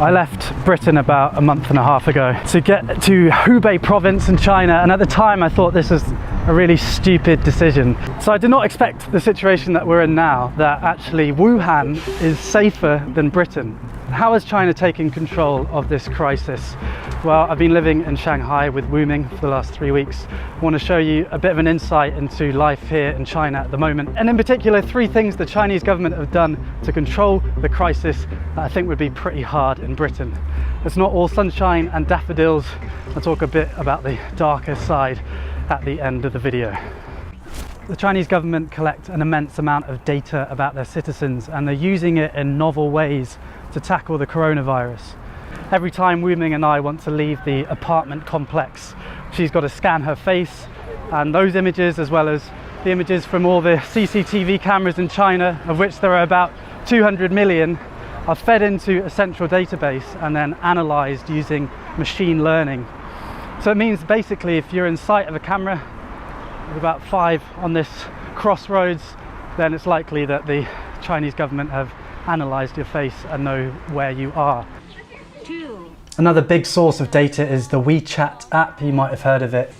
I left Britain about a month and a half ago to get to Hubei province in China, and at the time I thought this was a really stupid decision. So I did not expect the situation that we're in now, that actually Wuhan is safer than Britain. How has China taken control of this crisis? Well, I've been living in Shanghai with Wu Ming for the last 3 weeks. I want to show you a bit of an insight into life here in China at the moment, and in particular 3 things the Chinese government have done to control the crisis that I think would be pretty hard in Britain. It's not all sunshine and daffodils. I'll talk a bit about the darker side at the end of the video. The Chinese government collect an immense amount of data about their citizens, and they're using it in novel ways to tackle the coronavirus. Every time Wu Ming and I want to leave the apartment complex, she's got to scan her face, and those images, as well as the images from all the CCTV cameras in China, of which there are about 200 million, are fed into a central database and then analysed using machine learning. So it means basically if you're in sight of a camera with about 5 on this crossroads, then it's likely that the Chinese government have analysed your face and know where you are. Another big source of data is the WeChat app. You might have heard of it.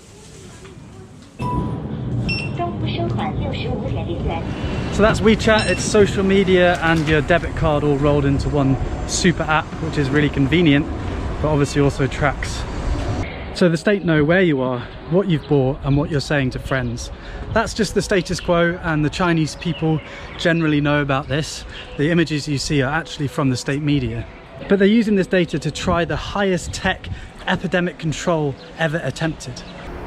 So that's WeChat. It's social media and your debit card all rolled into one super app, which is really convenient, but obviously also tracks. So the state know where you are, what you've bought, and what you're saying to friends. That's just the status quo, and the Chinese people generally know about this. The images you see are actually from the state media. But they're using this data to try the highest tech epidemic control ever attempted.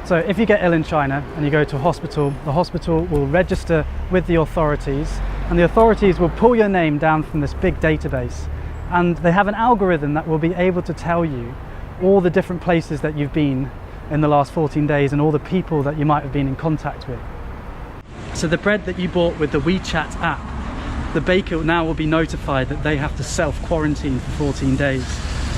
So if you get ill in China and you go to a hospital, the hospital will register with the authorities, and the authorities will pull your name down from this big database. And they have an algorithm that will be able to tell you all the different places that you've been in the last 14 days and all the people that you might have been in contact with. So the bread that you bought with the WeChat app, the baker now will be notified that they have to self-quarantine for 14 days.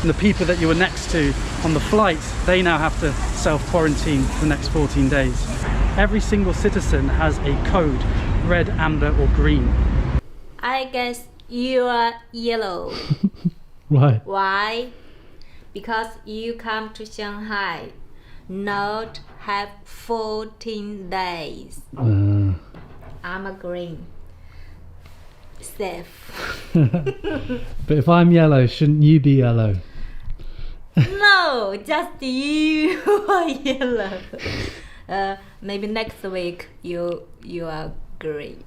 And the people that you were next to on the flight, they now have to self-quarantine for the next 14 days. Every single citizen has a code, red, amber or green. I guess you are yellow. Why? Why? Because you come to Shanghai, not have 14 days. I'm a green. Safe. But if I'm yellow, shouldn't you be yellow? No, just you are yellow. Maybe next week you are green.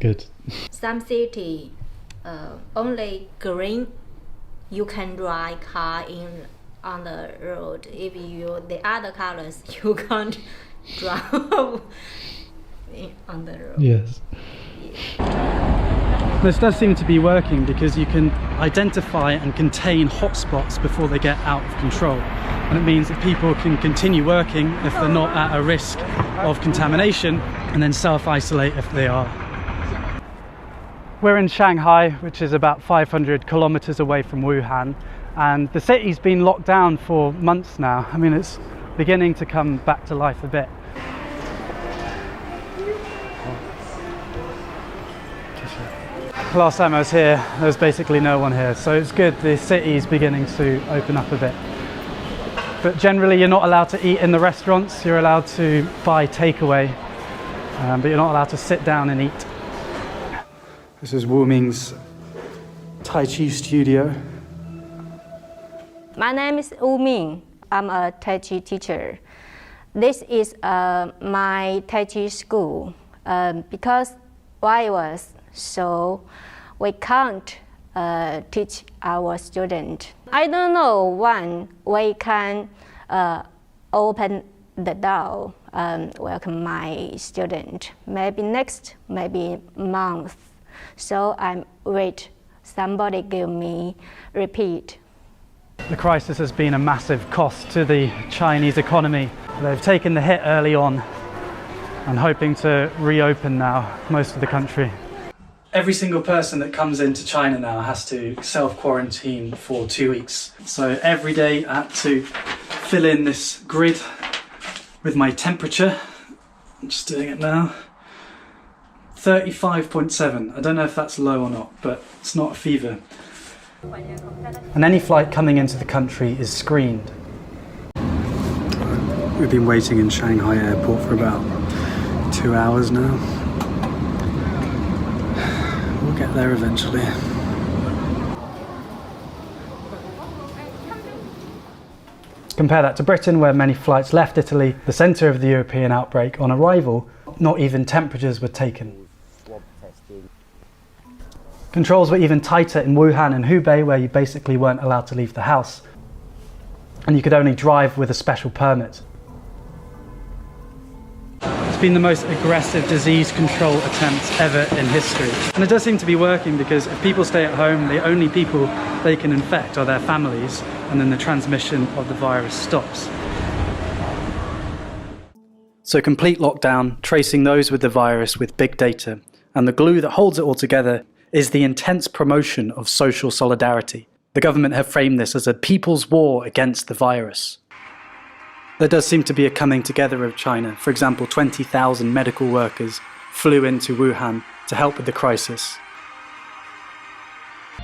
Good. Some city only green. You can drive car on the road. If you the other colors, you can't drive on the road. Yes. This does seem to be working because you can identify and contain hotspots before they get out of control. And it means that people can continue working if they're not at a risk of contamination, and then self-isolate if they are. We're in Shanghai, which is about 500 kilometers away from Wuhan, and the city's been locked down for months now. I mean, it's beginning to come back to life a bit. Last time I was here, there was basically no one here, so it's good the city's beginning to open up a bit. But generally you're not allowed to eat in the restaurants, you're allowed to buy takeaway, but you're not allowed to sit down and eat. This is Wu Ming's Tai Chi studio. My name is Wu Ming. I'm a Tai Chi teacher. This is my Tai Chi school because virus, so we can't teach our student. I don't know when we can open the door and welcome my student. Maybe next, maybe month. So I'm wait. Somebody give me repeat. The crisis has been a massive cost to the Chinese economy. They've taken the hit early on and hoping to reopen now most of the country. Every single person that comes into China now has to self-quarantine for 2 weeks. So every day I had to fill in this grid with my temperature. I'm just doing it now. 35.7. I don't know if that's low or not, but it's not a fever. and any flight coming into the country is screened. We've been waiting in Shanghai airport for about 2 hours now. We'll get there eventually. Compare that to Britain, where many flights left Italy, the centre of the European outbreak. On arrival, not even temperatures were taken. Controls were even tighter in Wuhan and Hubei, where you basically weren't allowed to leave the house, and you could only drive with a special permit. It's been the most aggressive disease control attempt ever in history. And it does seem to be working, because if people stay at home, the only people they can infect are their families, and then the transmission of the virus stops. So complete lockdown, tracing those with the virus with big data, and the glue that holds it all together is the intense promotion of social solidarity. The government have framed this as a people's war against the virus. There does seem to be a coming together of China. For example, 20,000 medical workers flew into Wuhan to help with the crisis.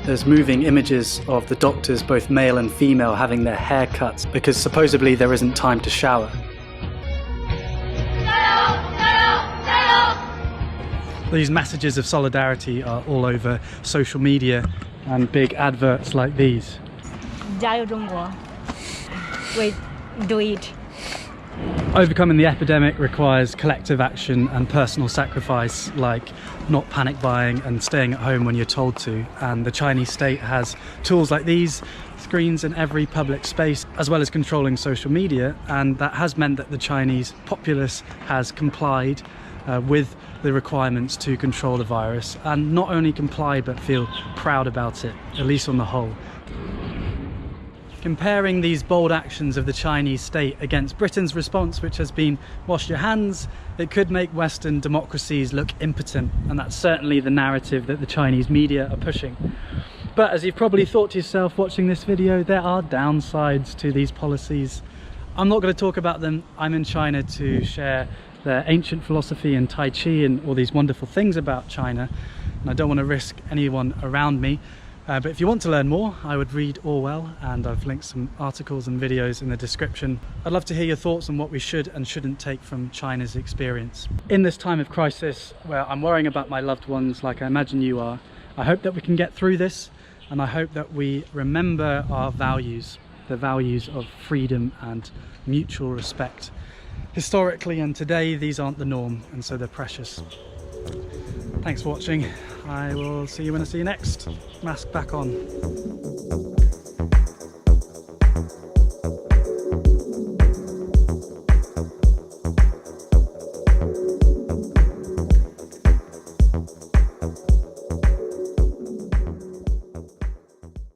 There's moving images of the doctors, both male and female, having their hair cut because supposedly there isn't time to shower. These messages of solidarity are all over social media and big adverts like these. 加油中国 We do it. Overcoming the epidemic requires collective action and personal sacrifice, like not panic buying and staying at home when you're told to. And the Chinese state has tools like these, screens in every public space, as well as controlling social media, and that has meant that the Chinese populace has complied with the requirements to control the virus, and not only comply but feel proud about it, at least on the whole. Comparing these bold actions of the Chinese state against Britain's response, which has been wash your hands, it could make Western democracies look impotent, and that's certainly the narrative that the Chinese media are pushing. But as you've probably thought to yourself watching this video, there are downsides to these policies. I'm not going to talk about them. I'm in China to share their ancient philosophy and Tai Chi and all these wonderful things about China, and I don't want to risk anyone around me. But if you want to learn more, I would read Orwell, and I've linked some articles and videos in the description. I'd love to hear your thoughts on what we should and shouldn't take from China's experience. In this time of crisis, where I'm worrying about my loved ones like I imagine you are, I hope that we can get through this, and I hope that we remember our values, the values of freedom and mutual respect. Historically and today, these aren't the norm, and so they're precious. Thanks for watching. I will see you when I see you next. Mask back on.